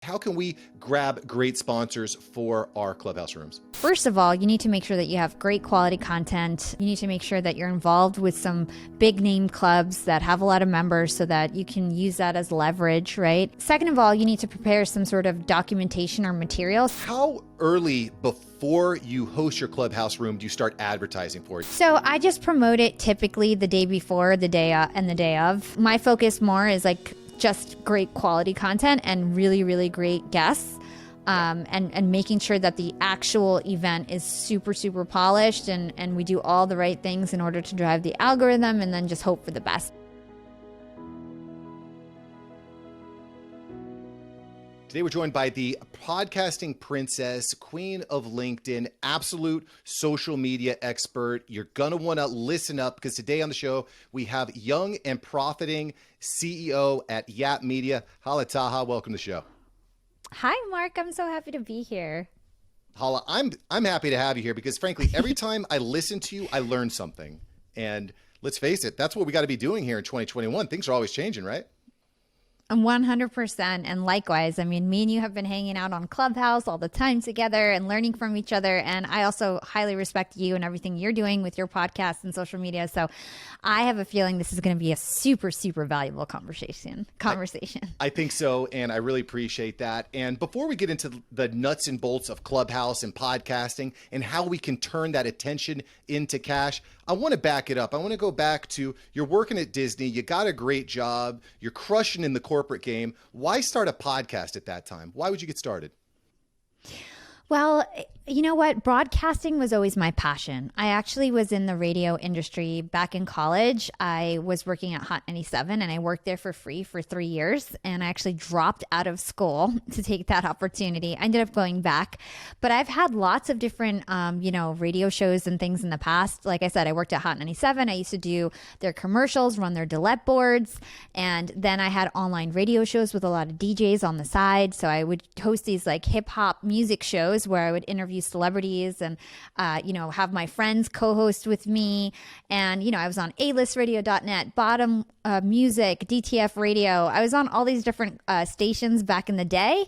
How can we grab great sponsors for our Clubhouse rooms? First of all, you need to make sure that you have great quality content. You need to make sure that you're involved with some big name clubs that have a lot of members so that you can use that as leverage, right? Second of all, you need to prepare some sort of documentation or materials. How early before you host your Clubhouse room do you start advertising for it? So I just promote it typically the day before, the day and the day of. My focus more is like just great quality content and really, really great guests. And making sure that the actual event is super, super polished and we do all the right things in order to drive the algorithm and then just hope for the best. Today we're joined by the podcasting princess, queen of LinkedIn, absolute social media expert. You're going to want to listen up because today on the show we have young and profiting CEO at Yap Media, Hala Taha. Welcome to the show. Hi, Mark. I'm so happy to be here. Hala, I'm happy to have you here because frankly, every time I listen to you, I learn something. And let's face it, that's what we got to be doing here in 2021. Things are always changing, right? 100%. And likewise, I mean, me and you have been hanging out on Clubhouse all the time together and learning from each other. And I also highly respect you and everything you're doing with your podcast and social media. So I have a feeling this is going to be a super, super valuable conversation. I think so. And I really appreciate that. And before we get into the nuts and bolts of Clubhouse and podcasting and how we can turn that attention into cash, I want to back it up. I want to go back to you're working at Disney. You got a great job. You're crushing in the corporate game. Why start a podcast at that time? Why would you get started? Well, you know what? Broadcasting was always my passion. I actually was in the radio industry back in college. I was working at Hot 97 and I worked there for free for 3 years. And I actually dropped out of school to take that opportunity. I ended up going back, but I've had lots of different, radio shows and things in the past. Like I said, I worked at Hot 97. I used to do their commercials, run their Delette boards. And then I had online radio shows with a lot of DJs on the side. So I would host these like hip hop music shows where I would interview celebrities and, have my friends co-host with me. And, I was on alistradio.net, Bottom Music, DTF Radio. I was on all these different stations back in the day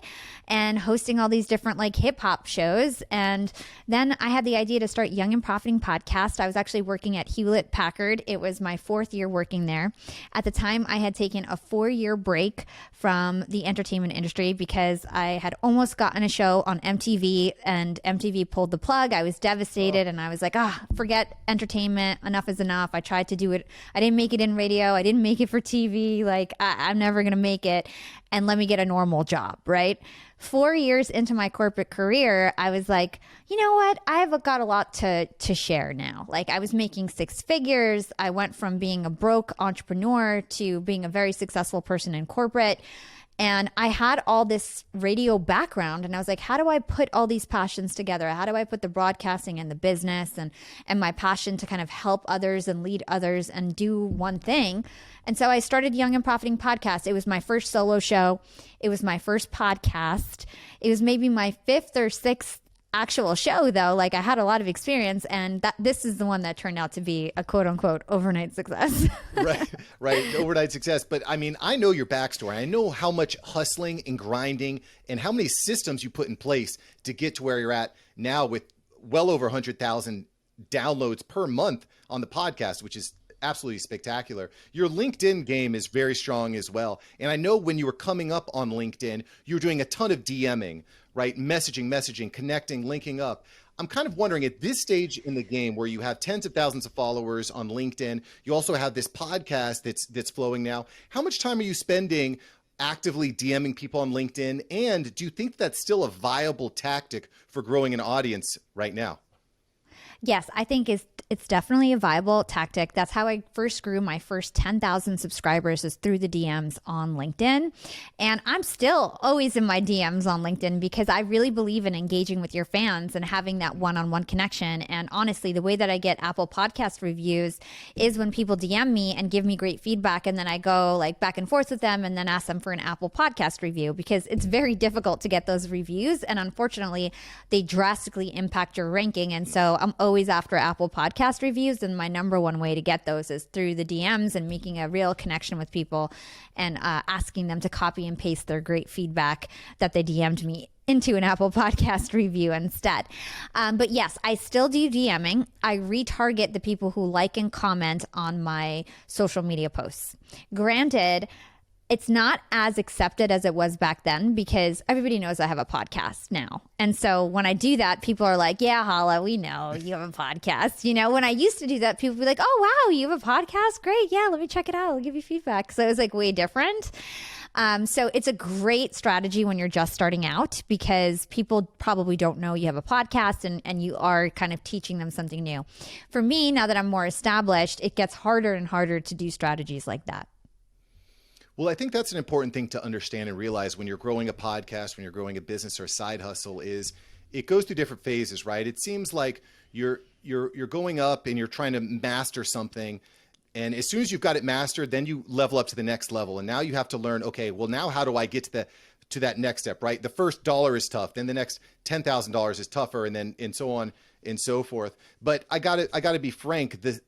and hosting all these different like hip hop shows. And then I had the idea to start Young and Profiting Podcast. I was actually working at Hewlett Packard. It was my 4th year working there. At the time, I had taken a 4-year break from the entertainment industry because I had almost gotten a show on MTV and MTV pulled the plug. I was devastated and I was like, forget entertainment. Enough is enough. I tried to do it. I didn't make it in radio. I didn't make it for TV. Like I'm never going to make it. And let me get a normal job, right? 4 years into my corporate career, I was like, you know what? I've got a lot to share now. Like I was making 6 figures. I went from being a broke entrepreneur to being a very successful person in corporate. And I had all this radio background and I was like, how do I put all these passions together? How do I put the broadcasting and the business and my passion to kind of help others and lead others and do one thing? And so I started Young and Profiting Podcast. It was my first solo show. It was my first podcast. It was maybe my 5th or 6th actual show though. Like I had a lot of experience and this is the one that turned out to be a quote unquote overnight success. Right. Overnight success. But I mean, I know your backstory. I know how much hustling and grinding and how many systems you put in place to get to where you're at now with well over 100,000 downloads per month on the podcast, which is absolutely spectacular. Your LinkedIn game is very strong as well. And I know when you were coming up on LinkedIn, you were doing a ton of DMing, right? Messaging, connecting, linking up. I'm kind of wondering at this stage in the game where you have tens of thousands of followers on LinkedIn, you also have this podcast that's flowing now. How much time are you spending actively DMing people on LinkedIn? And do you think that's still a viable tactic for growing an audience right now? Yes, I think it's definitely a viable tactic. That's how I first grew my first 10,000 subscribers, is through the DMs on LinkedIn. And I'm still always in my DMs on LinkedIn because I really believe in engaging with your fans and having that one-on-one connection. And honestly, the way that I get Apple Podcast reviews is when people DM me and give me great feedback. And then I go like back and forth with them and then ask them for an Apple Podcast review, because it's very difficult to get those reviews. And unfortunately, they drastically impact your ranking. And so I'm always always after Apple Podcast reviews, and my number one way to get those is through the DMs and making a real connection with people and asking them to copy and paste their great feedback that they DM'd me into an Apple Podcast review instead. But yes, I still do DMing. I retarget the people who like and comment on my social media posts. Granted, it's not as accepted as it was back then because everybody knows I have a podcast now. And so when I do that, people are like, yeah, Hala, we know you have a podcast. You know, when I used to do that, people would be like, oh, wow, you have a podcast? Great. Yeah, let me check it out. I'll give you feedback. So it was like way different. So it's a great strategy when you're just starting out because people probably don't know you have a podcast and you are kind of teaching them something new. For me, now that I'm more established, it gets harder and harder to do strategies like that. Well, I think that's an important thing to understand and realize when you're growing a podcast, when you're growing a business or a side hustle is it goes through different phases, right? It seems like you're going up and you're trying to master something. And as soon as you've got it mastered, then you level up to the next level. And now you have to learn, okay, well, now how do I get to that next step, right? The first dollar is tough. Then the next $10,000 is tougher and so on and so forth. But I got to be frank, the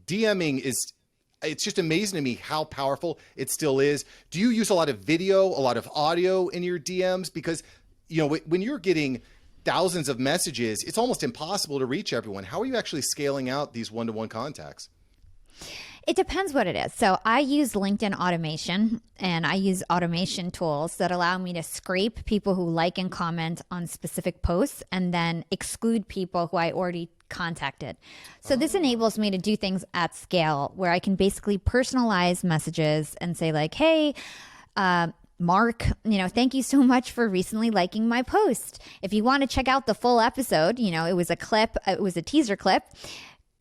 DMing it's just amazing to me how powerful it still is. Do you use a lot of video, a lot of audio in your DMs? Because, you know, when you're getting thousands of messages, it's almost impossible to reach everyone. How are you actually scaling out these one-to-one contacts? It depends what it is. So I use LinkedIn automation and I use automation tools that allow me to scrape people who like and comment on specific posts and then exclude people who I already contacted. So this enables me to do things at scale where I can basically personalize messages and say like, hey, Mark, thank you so much for recently liking my post. If you want to check out the full episode, it was a teaser clip.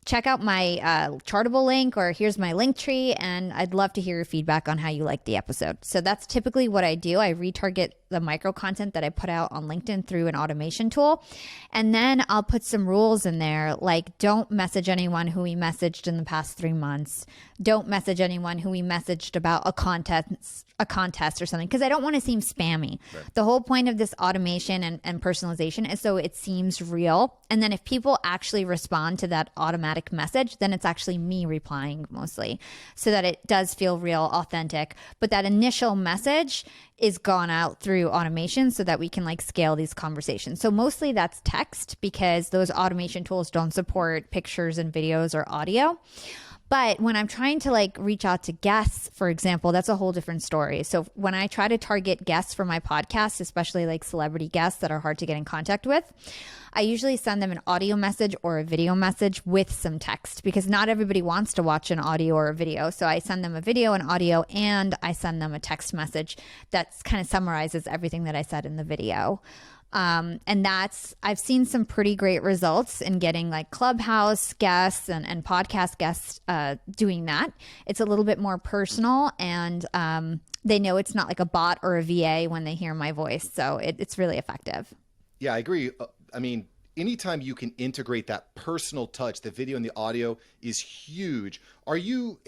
Check out my Chartable link or here's my link tree, and I'd love to hear your feedback on how you liked the episode. So that's typically what I do. I retarget the micro content that I put out on LinkedIn through an automation tool. And then I'll put some rules in there, like don't message anyone who we messaged in the past 3 months. Don't message anyone who we messaged about a contest or something, because I don't want to seem spammy. Right. The whole point of this automation and personalization is so it seems real. And then if people actually respond to that automatic message, then it's actually me replying mostly, so that it does feel real, authentic. But that initial message is gone out through automation so that we can scale these conversations. So mostly that's text because those automation tools don't support pictures and videos or audio. But when I'm trying to reach out to guests, for example, that's a whole different story. So when I try to target guests for my podcast, especially celebrity guests that are hard to get in contact with, I usually send them an audio message or a video message with some text because not everybody wants to watch an audio or a video. So I send them a video, an audio, and I send them a text message that kind of summarizes everything that I said in the video. And I've seen some pretty great results in getting Clubhouse guests and podcast guests doing that. It's a little bit more personal and they know it's not like a bot or a VA when they hear my voice. So it's really effective. Yeah, I agree. I mean, anytime you can integrate that personal touch, the video and the audio is huge. You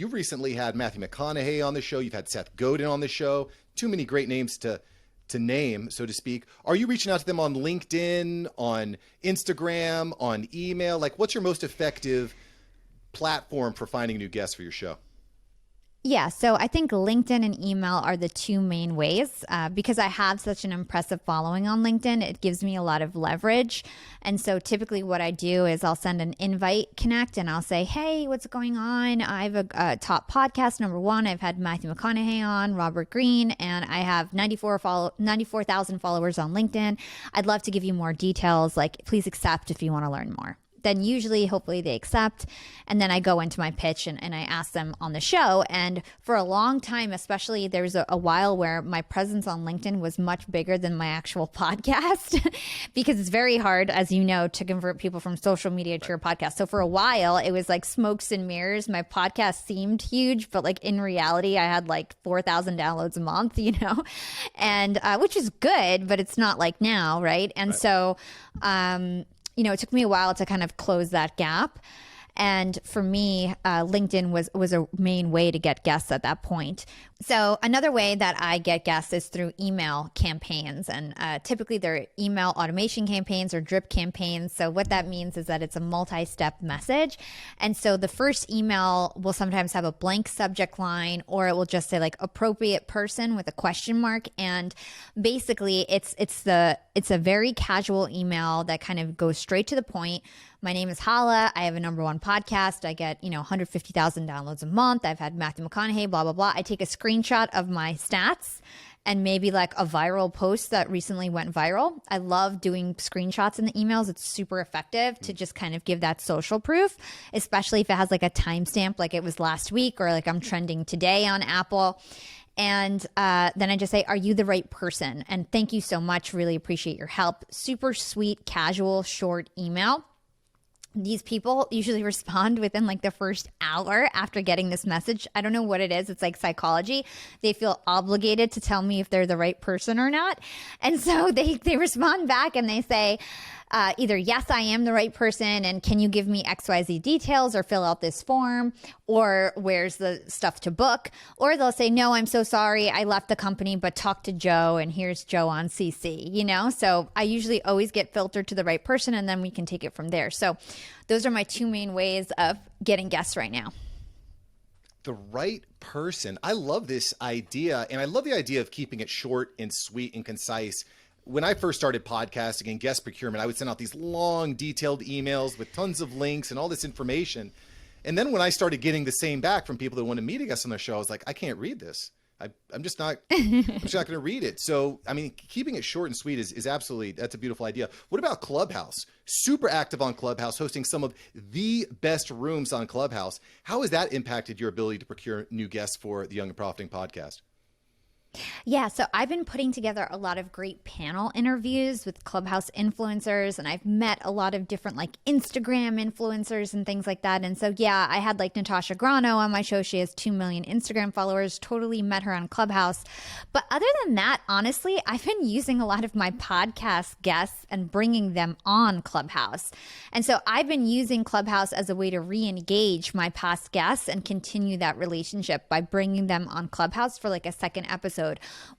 recently had Matthew McConaughey on the show. You've had Seth Godin on the show. Too many great names to name, so to speak. Are you reaching out to them on LinkedIn, on Instagram, on email? What's your most effective platform for finding new guests for your show? Yeah, so I think LinkedIn and email are the two main ways because I have such an impressive following on LinkedIn. It gives me a lot of leverage. And so typically what I do is I'll send an invite connect and I'll say, hey, what's going on? I have a top podcast, number one. I've had Matthew McConaughey on, Robert Greene, and I have 94,000 followers on LinkedIn. I'd love to give you more details. Please accept if you want to learn more. Then usually, hopefully they accept. And then I go into my pitch and I ask them on the show. And for a long time, especially there was a while where my presence on LinkedIn was much bigger than my actual podcast because it's very hard, as you know, to convert people from social media to your podcast. So for a while, it was smokes and mirrors. My podcast seemed huge, but in reality, I had 4,000 downloads a month, and which is good, but it's not like now, right? And so, it took me a while to kind of close that gap. And for me, LinkedIn was a main way to get guests at that point. So another way that I get guests is through email campaigns, and typically they're email automation campaigns or drip campaigns. So what that means is that it's a multi-step message. And so the first email will sometimes have a blank subject line, or it will just say like appropriate person with a question mark. And basically it's a very casual email that kind of goes straight to the point. My name is Hala. I have a #1 podcast. I get, 150,000 downloads a month. I've had Matthew McConaughey, blah, blah, blah. I take a screenshot of my stats and maybe like a viral post that recently went viral. I love doing screenshots in the emails. It's super effective to just kind of give that social proof, especially if it has like a timestamp, like it was last week, or like I'm trending today on Apple. And then I just say, are you the right person? And thank you so much. Really appreciate your help. Super sweet, casual, short email. These people usually respond within like the first hour after getting this message. I don't know what it is. It's like psychology. They feel obligated to tell me if they're the right person or not. And so they respond back and they say, either, yes, I am the right person, and can you give me XYZ details or fill out this form, or where's the stuff to book? Or they'll say, no, I'm so sorry. I left the company, but talk to Joe, and here's Joe on CC, So I usually always get filtered to the right person, and then we can take it from there. So those are my two main ways of getting guests right now. The right person. I love this idea, and I love the idea of keeping it short and sweet and concise. When I first started podcasting and guest procurement, I would send out these long, detailed emails with tons of links and all this information. And then when I started getting the same back from people that want to meet a guest on their show, I was like, I can't read this. I'm just not going to read it. So, I mean, keeping it short and sweet is absolutely, that's a beautiful idea. What about Clubhouse? Super active on Clubhouse, hosting some of the best rooms on Clubhouse. How has that impacted your ability to procure new guests for the Young and Profiting podcast? Yeah, so I've been putting together a lot of great panel interviews with Clubhouse influencers, and I've met a lot of different like Instagram influencers and things like that. And so, yeah, I had like Natasha Grano on my show. She has 2 million Instagram followers, totally met her on Clubhouse. But other than that, honestly, I've been using a lot of my podcast guests and bringing them on Clubhouse. And so I've been using Clubhouse as a way to re-engage my past guests and continue that relationship by bringing them on Clubhouse for like a second episode,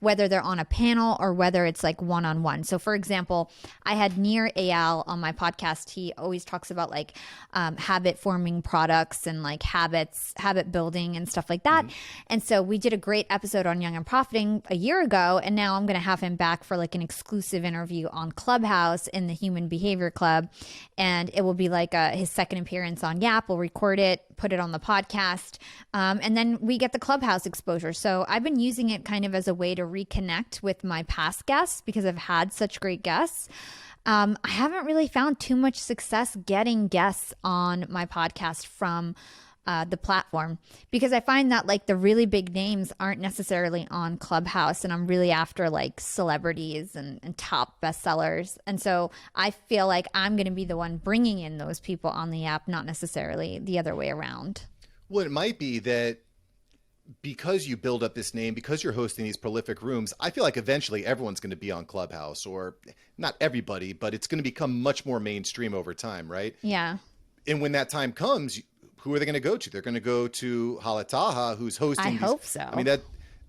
whether they're on a panel or whether it's like one-on-one. So for example, I had Nir Eyal on my podcast. He always talks about like habit forming products and like habit building and stuff like that. Mm-hmm. And so we did a great episode on Young and Profiting a year ago, and now I'm going to have him back for like an exclusive interview on Clubhouse in the Human Behavior Club. And it will be like his second appearance on Yap. We'll record it, put it on the podcast, and then we get the Clubhouse exposure. So I've been using it kind of as a way to reconnect with my past guests because I've had such great guests. I haven't really found too much success getting guests on my podcast from the platform, because I find that like the really big names aren't necessarily on Clubhouse, and I'm really after like celebrities and top bestsellers. And so I feel like I'm going to be the one bringing in those people on the app, not necessarily the other way around. Well, it might be that because you build up this name, because you're hosting these prolific rooms, I feel like eventually everyone's going to be on Clubhouse, or not everybody, but it's going to become much more mainstream over time, right? Yeah. And when that time comes, who are they going to go to? They're going to go to Hala Taha, who's hosting. I hope so. I mean,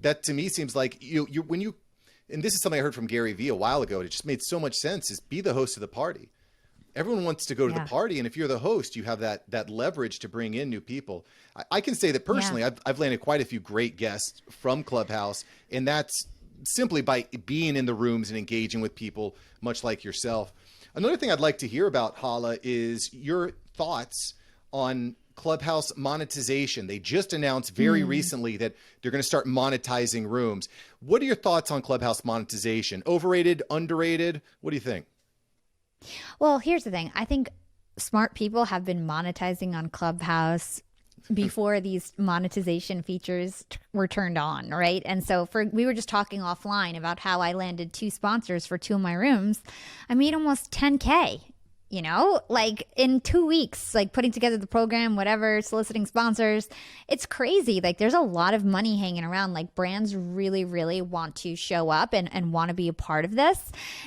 that to me seems like when you, and this is something I heard from Gary Vee a while ago. It just made so much sense. Is be the host of the party. Everyone wants to go to the party, and if you're the host, you have that leverage to bring in new people. I can say that personally, I've landed quite a few great guests from Clubhouse, and that's simply by being in the rooms and engaging with people, much like yourself. Another thing I'd like to hear about, Hala, is your thoughts on Clubhouse monetization. They just announced very recently that they're going to start monetizing rooms. What are your thoughts on Clubhouse monetization? Overrated, underrated? What do you think? Well, here's the thing. I think smart people have been monetizing on Clubhouse before these monetization features were turned on, right? And so we were just talking offline about how I landed 2 sponsors for 2 of my rooms. I made almost $10K you know, like in 2 weeks, like putting together the program, whatever, soliciting sponsors. It's crazy. Like there's a lot of money hanging around. Like brands really, really want to show up and want to be a part of this,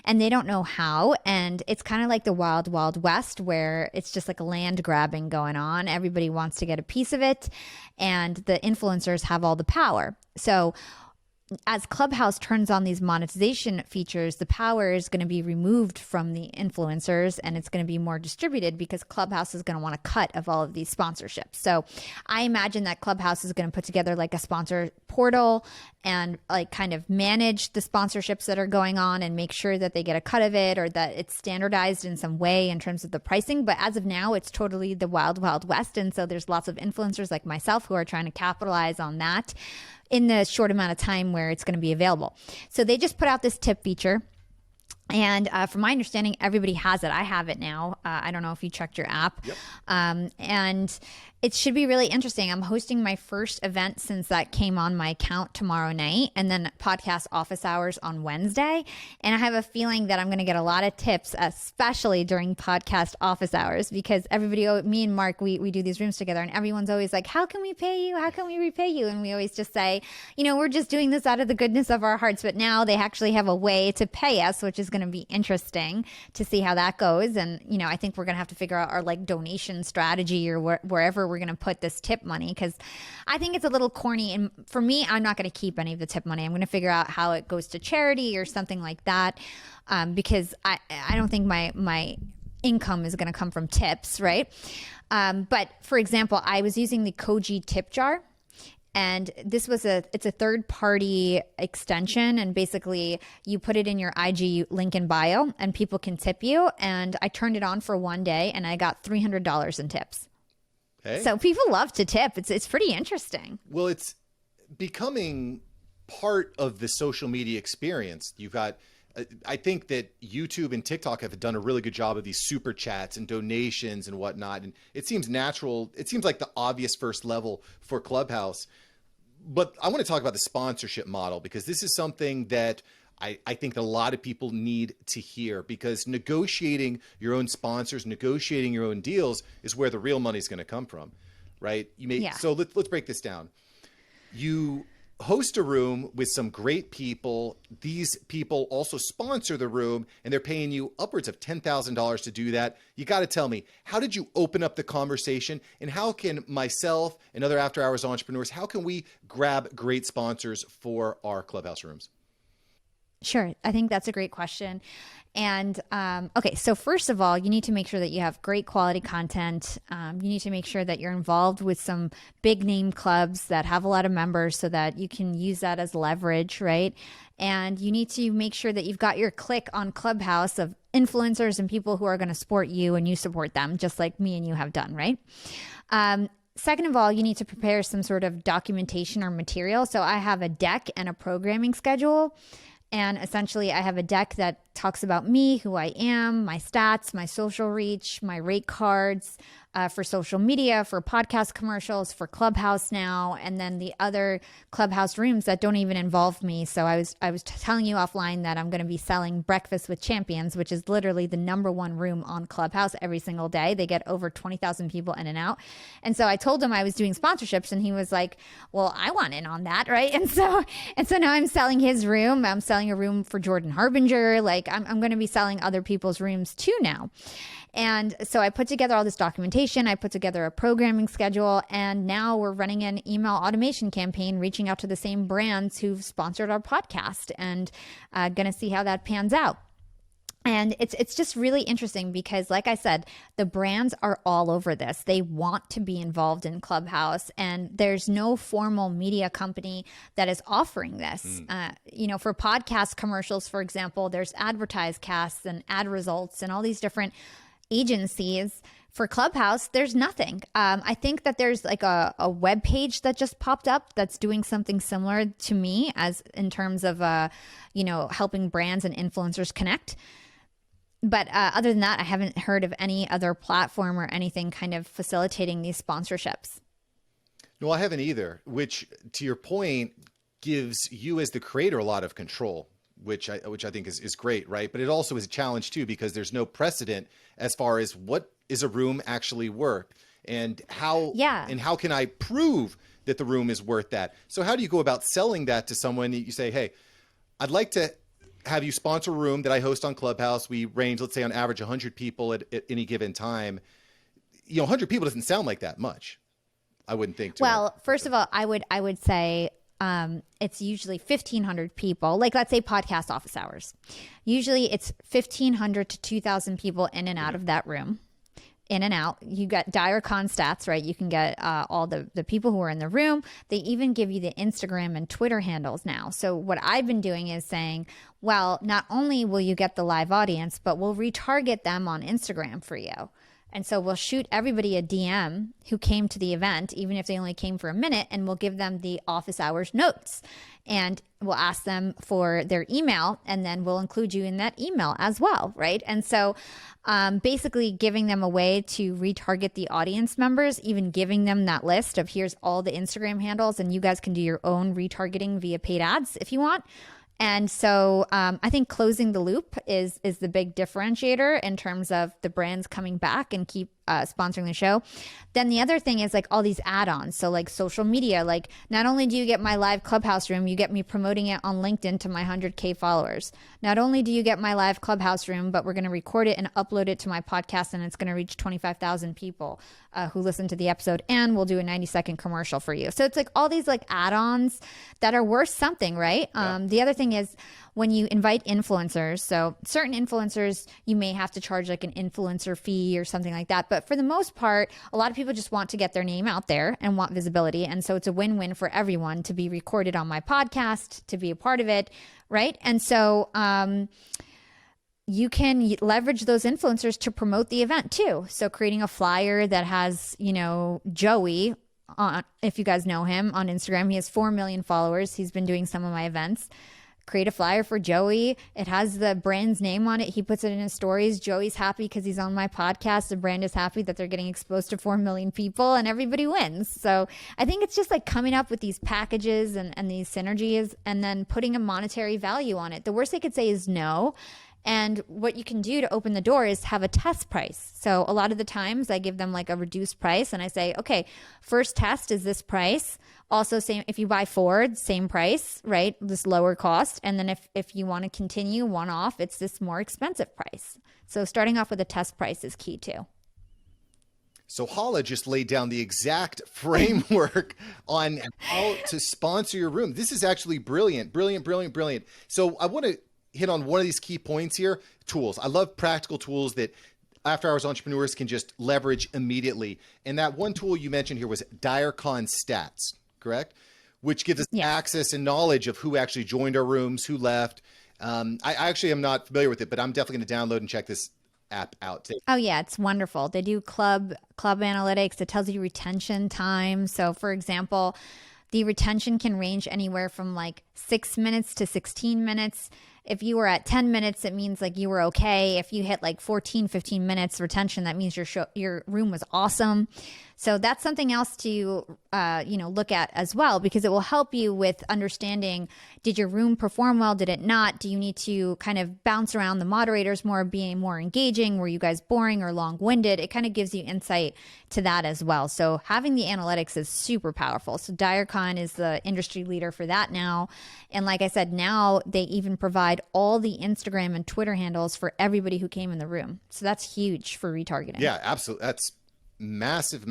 and they don't know how. And it's kind of like the wild, wild west where it's just like a land grabbing going on. Everybody wants to get a piece of it, and the influencers have all the power. So as Clubhouse turns on these monetization features, the power is going to be removed from the influencers and it's going to be more distributed because Clubhouse is going to want a cut of all of these sponsorships. So I imagine that Clubhouse is going to put together like a sponsor portal and like kind of manage the sponsorships that are going on and make sure that they get a cut of it or that it's standardized in some way in terms of the pricing. But as of now, it's totally the wild, wild west. And so there's lots of influencers like myself who are trying to capitalize on that in the short amount of time where it's going to be available. So they just put out this tip feature. And from my understanding, everybody has it. I have it now. I don't know if you checked your app. Yep. And it should be really interesting. I'm hosting my first event since that came on my account tomorrow night, and then podcast office hours on Wednesday. And I have a feeling that I'm going to get a lot of tips, especially during podcast office hours, because everybody, me and Mark, we do these rooms together, and everyone's always like, how can we pay you? How can we repay you? And we always just say, you know, we're just doing this out of the goodness of our hearts. But now they actually have a way to pay us, which is going to be interesting to see how that goes. And, you know, I think we're going to have to figure out our like donation strategy or wherever we're going to put this tip money, because I think it's a little corny. And for me, I'm not going to keep any of the tip money. I'm going to figure out how it goes to charity or something like that, because I don't think my income is going to come from tips, right? But for example, I was using the Koji tip jar. And this was it's a third party extension. And basically you put it in your IG link in bio and people can tip you. And I turned it on for one day and I got $300 in tips. Hey. So people love to tip. It's pretty interesting. Well, it's becoming part of the social media experience. You've got, I think that YouTube and TikTok have done a really good job of these super chats and donations and whatnot. And it seems natural. It seems like the obvious first level for Clubhouse. But I want to talk about the sponsorship model, because this is something that I think that a lot of people need to hear, because negotiating your own sponsors, negotiating your own deals is where the real money is going to come from, right? So let's break this down. You host a room with some great people. These people also sponsor the room, and they're paying you upwards of $10,000 to do that. You got to tell me, how did you open up the conversation, and how can myself and other after hours entrepreneurs, how can we grab great sponsors for our Clubhouse rooms? Sure. I think that's a great question. And okay, so first of all, you need to make sure that you have great quality content. You need to make sure that you're involved with some big name clubs that have a lot of members so that you can use that as leverage, right? And you need to make sure that you've got your clique on Clubhouse of influencers and people who are going to support you and you support them, just like me and you have done, right? Second of all, you need to prepare some sort of documentation or material. So I have a deck and a programming schedule. And essentially, I have a deck that talks about me, who I am, my stats, my social reach, my rate cards for social media, for podcast commercials, for Clubhouse now, and then the other Clubhouse rooms that don't even involve me. So I was telling you offline that I'm going to be selling Breakfast with Champions, which is literally the #1 room on Clubhouse every single day. They get over 20,000 people in and out. And so I told him I was doing sponsorships, and he was like, well, I want in on that, right? And so now I'm selling his room. I'm selling a room for Jordan Harbinger. Like I'm going to be selling other people's rooms too now. And so I put together all this documentation. I put together a programming schedule, and now we're running an email automation campaign, reaching out to the same brands who've sponsored our podcast, and going to see how that pans out. And it's just really interesting because, like I said, the brands are all over this. They want to be involved in Clubhouse, and there's no formal media company that is offering this. You know, for podcast commercials, for example, there's Advertise Casts and Ad Results and all these different agencies. For Clubhouse, there's nothing. I think that there's like a web page that just popped up that's doing something similar to me, as in terms of you know, helping brands and influencers connect. But other than that, I haven't heard of any other platform or anything kind of facilitating these sponsorships. No, I haven't either, which, to your point, gives you as the creator a lot of control. which I think is great, right? But it also is a challenge too, because there's no precedent as far as what is a room actually worth, and how can I prove that the room is worth that? So how do you go about selling that to someone? You say, hey, I'd like to have you sponsor a room that I host on Clubhouse. We range, let's say on average, 100 people at any given time. 100 people doesn't sound like that much, I wouldn't think. Well, first of all, I would say it's usually 1,500 people. Like, let's say podcast office hours. Usually it's 1,500 to 2,000 people in and out of that room. In and out. You get DireCon stats, right? You can get all the people who are in the room. They even give you the Instagram and Twitter handles now. So what I've been doing is saying, well, not only will you get the live audience, but we'll retarget them on Instagram for you. And so we'll shoot everybody a DM who came to the event, even if they only came for a minute, and we'll give them the office hours notes. And we'll ask them for their email, and then we'll include you in that email as well, right? And so basically giving them a way to retarget the audience members, even giving them that list of here's all the Instagram handles, and you guys can do your own retargeting via paid ads if you want. And so I think closing the loop is the big differentiator in terms of the brands coming back and keep sponsoring the show. Then the other thing is like all these add-ons. So like social media, like not only do you get my live Clubhouse room, you get me promoting it on LinkedIn to my 100K followers. Not only do you get my live Clubhouse room, but we're going to record it and upload it to my podcast, and it's going to reach 25,000 people who listen to the episode, and we'll do a 90-second commercial for you. So it's like all these like add-ons that are worth something, right? Yeah. The other thing is when you invite influencers, so certain influencers, you may have to charge like an influencer fee or something like that. But for the most part, a lot of people just want to get their name out there and want visibility. And so it's a win-win for everyone to be recorded on my podcast, to be a part of it, right? And so you can leverage those influencers to promote the event too. So creating a flyer that has, Joey, if you guys know him on Instagram, he has 4 million followers. He's been doing some of my events. Create a flyer for Joey. It has the brand's name on it. He puts it in his stories. Joey's happy because he's on my podcast. The brand is happy that they're getting exposed to 4 million people, and everybody wins. So I think it's just like coming up with these packages and these synergies, and then putting a monetary value on it. The worst they could say is no. And what you can do to open the door is have a test price. So a lot of the times I give them like a reduced price, and I say, okay, first test is this price. Also, same if you buy Ford, same price, right? This lower cost. And then if you want to continue one off, it's this more expensive price. So starting off with a test price is key too. So Hala just laid down the exact framework on how to sponsor your room. This is actually brilliant. So I want to hit on one of these key points here. Tools. I love practical tools that after hours entrepreneurs can just leverage immediately. And that one tool you mentioned here was DireCon Stats, correct? Which gives us access and knowledge of who actually joined our rooms, who left. I actually am not familiar with it, but I'm definitely going to download and check this app out too. Oh yeah, it's wonderful. They do club analytics. It tells you retention time. So for example, the retention can range anywhere from like 6 minutes to 16 minutes. If you were at 10 minutes, it means like you were okay. If you hit like 14, 15 minutes retention, that means your room was awesome. So that's something else to, look at as well, because it will help you with understanding, did your room perform well? Did it not? Do you need to kind of bounce around the moderators more, being more engaging? Were you guys boring or long-winded? It kind of gives you insight to that as well. So having the analytics is super powerful. So DireCon is the industry leader for that now. And like I said, now they even provide all the Instagram and Twitter handles for everybody who came in the room. So that's huge for retargeting. Yeah, absolutely. That's massive.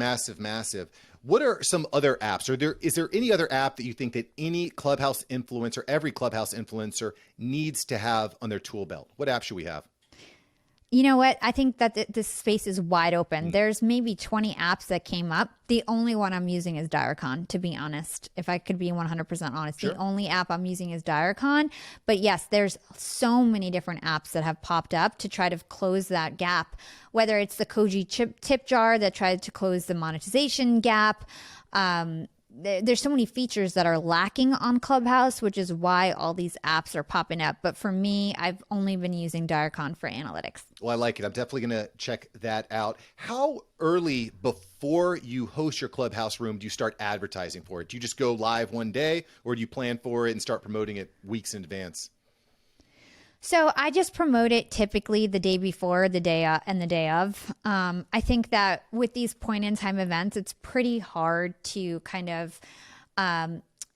What are some other apps? Is there any other app that you think that any Clubhouse influencer, every Clubhouse influencer needs to have on their tool belt? What app should we have? You know what? I think that this space is wide open. There's maybe 20 apps that came up. The only one I'm using is DireCon, to be honest, if I could be 100% honest. Sure. The only app I'm using is DireCon. But yes, there's so many different apps that have popped up to try to close that gap, whether it's the Koji tip jar that tried to close the monetization gap. There's so many features that are lacking on Clubhouse, which is why all these apps are popping up. But for me, I've only been using DireCon for analytics. Well, I like it. I'm definitely going to check that out. How early before you host your Clubhouse room do you start advertising for it? Do you just go live one day, or do you plan for it and start promoting it weeks in advance? So I just promote it typically the day before, the day and the day of. I think that with these point in time events, it's pretty hard to kind of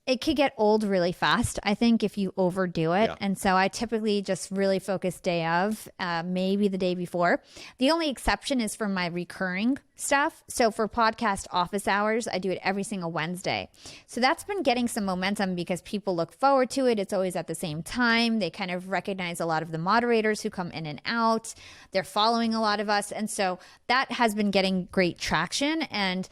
it could get old really fast, I think, if you overdo it. Yeah. And so I typically just really focus day of, maybe the day before. The only exception is for my recurring stuff. So for podcast office hours, I do it every single Wednesday. So that's been getting some momentum because people look forward to it. It's always at the same time. They kind of recognize a lot of the moderators who come in and out. They're following a lot of us. And so that has been getting great traction. And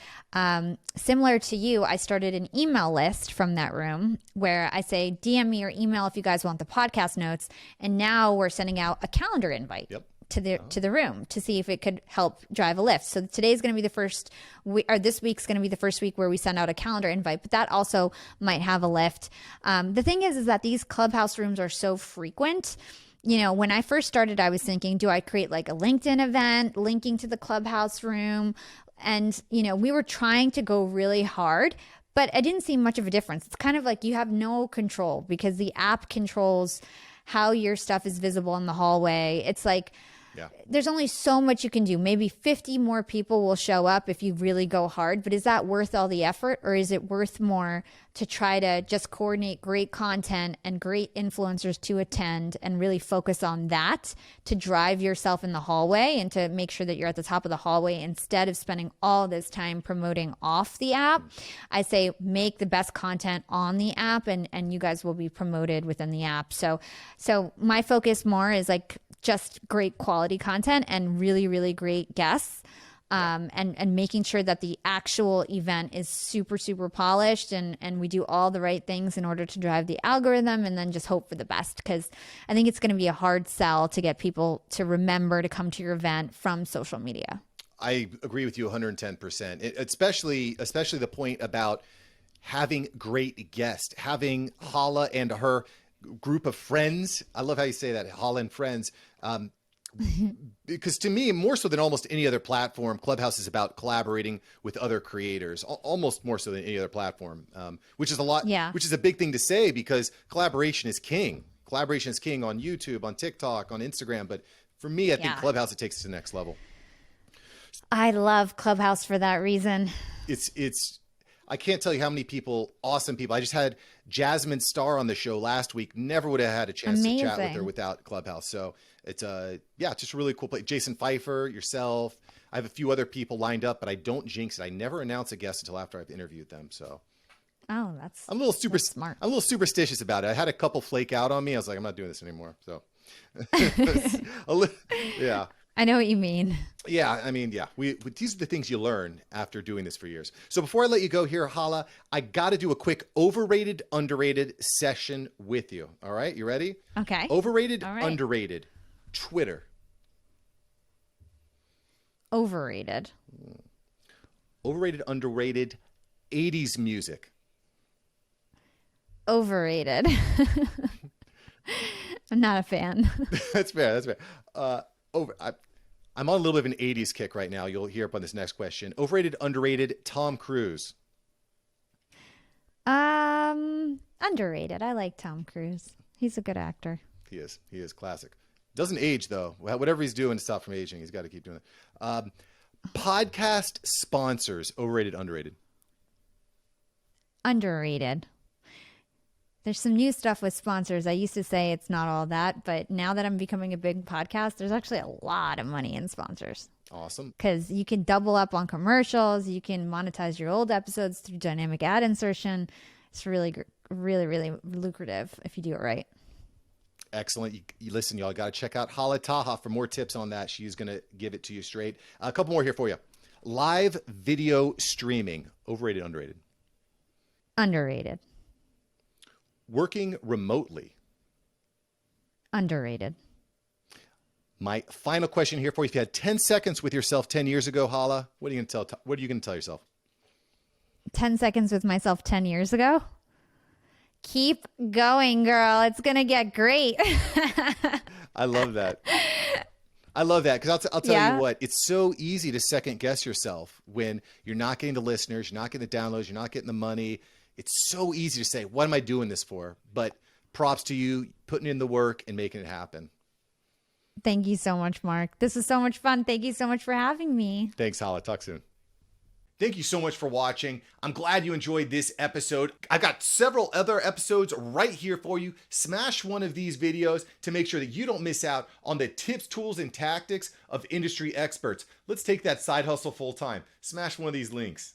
similar to you, I started an email list from that room where I say, DM me or email if you guys want the podcast notes. And now we're sending out a calendar invite. Yep. To the room to see if it could help drive a lift. So today's going to be the first or this week's going to be the first week where we send out a calendar invite, but that also might have a lift. The thing is that these Clubhouse rooms are so frequent. You know, when I first started, I was thinking, do I create like a LinkedIn event linking to the Clubhouse room? And, you know, we were trying to go really hard, but I didn't see much of a difference. It's kind of like you have no control because the app controls how your stuff is visible in the hallway. It's like, Yeah. there's only so much you can do. Maybe 50 more people will show up if you really go hard, but is that worth all the effort, or is it worth more to try to just coordinate great content and great influencers to attend and really focus on that to drive yourself in the hallway and to make sure that you're at the top of the hallway instead of spending all this time promoting off the app? I say make the best content on the app and you guys will be promoted within the app. So my focus more is like just great quality content and really, really great guests. And making sure that the actual event is super, super polished and we do all the right things in order to drive the algorithm and then just hope for the best. Because I think it's going to be a hard sell to get people to remember to come to your event from social media. I agree with you 110%, especially the point about having great guests, having Hala and her group of friends. I love how you say that, Hala and friends. Because to me, more so than almost any other platform, Clubhouse is about collaborating with other creators, almost more so than any other platform, which is a lot, which is a big thing to say because collaboration is king. Collaboration is king on YouTube, on TikTok, on Instagram. But for me, I think Clubhouse, it takes it to the next level. I love Clubhouse for that reason. I can't tell you how many people, awesome people. I just had Jasmine Starr on the show last week. Never would have had a chance to chat with her without Clubhouse. So it's just a really cool place. Jason Pfeiffer, yourself. I have a few other people lined up, but I don't jinx it. I never announce a guest until after I've interviewed them. So I'm a little smart. I'm a little superstitious about it. I had a couple flake out on me. I was like, I'm not doing this anymore. So yeah. I know what you mean. Yeah, I mean, yeah. These are the things you learn after doing this for years. So before I let you go here, Hala, I got to do a quick overrated, underrated session with you. All right, you ready? Okay. Overrated, underrated. Twitter. Overrated. Overrated, underrated. 80s music. Overrated. I'm not a fan. That's fair. I'm on a little bit of an 80s kick right now. You'll hear up on this next question. Overrated, underrated, Tom Cruise. Underrated. I like Tom Cruise. He's a good actor. He is classic. Doesn't age though. Whatever he's doing to stop from aging, he's got to keep doing it. Podcast sponsors, overrated, underrated. Underrated. There's some new stuff with sponsors. I used to say it's not all that, but now that I'm becoming a big podcast, there's actually a lot of money in sponsors. Awesome. Because you can double up on commercials. You can monetize your old episodes through dynamic ad insertion. It's really, really, really lucrative if you do it right. Excellent. You listen, y'all got to check out Hala Taha for more tips on that. She's going to give it to you straight. A couple more here for you. Live video streaming, overrated, underrated. Underrated. Working remotely. Underrated. My final question here for you. If you had 10 seconds with yourself 10 years ago, Hala, what are you going to tell yourself? 10 seconds with myself 10 years ago? Keep going, girl. It's going to get great. I love that. Because I'll tell you what, it's so easy to second guess yourself when you're not getting the listeners, you're not getting the downloads, you're not getting the money. It's so easy to say, what am I doing this for? But props to you putting in the work and making it happen. Thank you so much, Mark. This was so much fun. Thank you so much for having me. Thanks, Hala. Talk soon. Thank you so much for watching. I'm glad you enjoyed this episode. I've got several other episodes right here for you. Smash one of these videos to make sure that you don't miss out on the tips, tools, and tactics of industry experts. Let's take that side hustle full time. Smash one of these links.